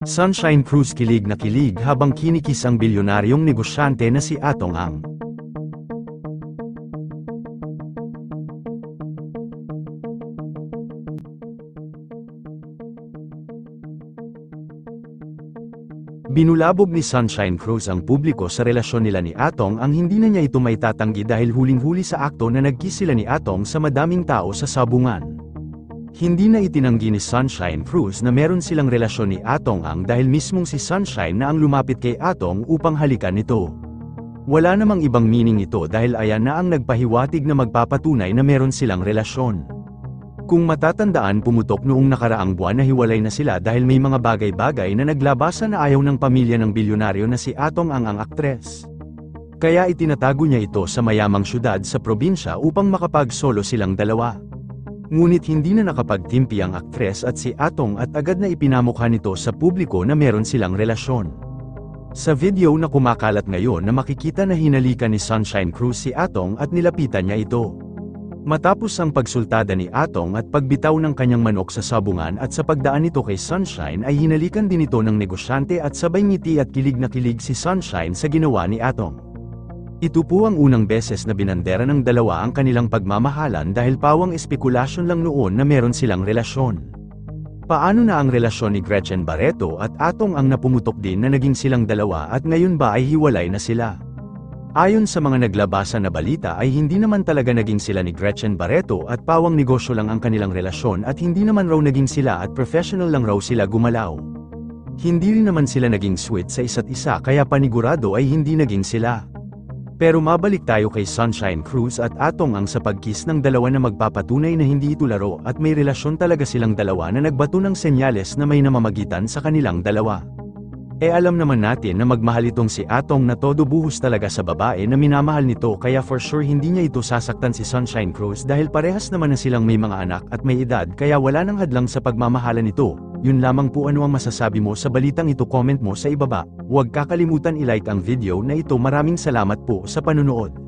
Sunshine Cruz kilig na kilig habang kinikis ang bilyonaryong negosyante na si Atong Ang. Binulabog ni Sunshine Cruz ang publiko sa relasyon nila ni Atong Ang. Hindi na niya ito maitatanggi dahil huling-huli sa akto na nagkiss sila ni Atong sa madaming tao sa sabungan. Hindi na itinanggi ni Sunshine Cruz na meron silang relasyon ni Atong Ang dahil mismong si Sunshine na ang lumapit kay Atong upang halikan nito. Wala namang ibang meaning ito dahil ayan na ang nagpahiwatig na magpapatunay na meron silang relasyon. Kung matatandaan, pumutok noong nakaraang buwan na hiwalay na sila dahil may mga bagay-bagay na naglabasan na ayaw ng pamilya ng bilyonaryo na si Atong Ang ang aktres. Kaya itinatago niya ito sa mayamang syudad sa probinsya upang makapag-solo silang dalawa. Ngunit hindi na nakapagtimpi ang aktres at si Atong at agad na ipinamukha nito sa publiko na meron silang relasyon. Sa video na kumakalat ngayon na makikita na hinalikan ni Sunshine Cruz si Atong at nilapitan niya ito. Matapos ang pagsultada ni Atong at pagbitaw ng kanyang manok sa sabungan at sa pagdaan nito kay Sunshine ay hinalikan din ito ng negosyante at sabay ngiti at kilig na kilig si Sunshine sa ginawa ni Atong. Ito po ang unang beses na binandera ng dalawa ang kanilang pagmamahalan dahil pawang espekulasyon lang noon na meron silang relasyon. Paano na ang relasyon ni Gretchen Barreto at Atong Ang? Napumutok din na naging silang dalawa at ngayon ba ay hiwalay na sila? Ayon sa mga naglabasan na balita ay hindi naman talaga naging sila ni Gretchen Barreto at pawang negosyo lang ang kanilang relasyon at hindi naman raw naging sila at professional lang raw sila gumalaw. Hindi rin naman sila naging sweet sa isa't isa kaya panigurado ay hindi naging sila. Pero mabalik tayo kay Sunshine Cruz at Atong Ang sa pagkiss ng dalawa na magpapatunay na hindi ito laro at may relasyon talaga silang dalawa na nagbato ng senyales na may namamagitan sa kanilang dalawa. Alam naman natin na magmahal itong si Atong na todo buhos talaga sa babae na minamahal nito kaya for sure hindi niya ito sasaktan si Sunshine Cruz dahil parehas naman na silang may mga anak at may edad kaya wala nang hadlang sa pagmamahalan nito. Yun lamang po. Ano ang masasabi mo sa balitang ito? Comment mo sa ibaba. Huwag kakalimutan i-like ang video na ito. Maraming salamat po sa panunood.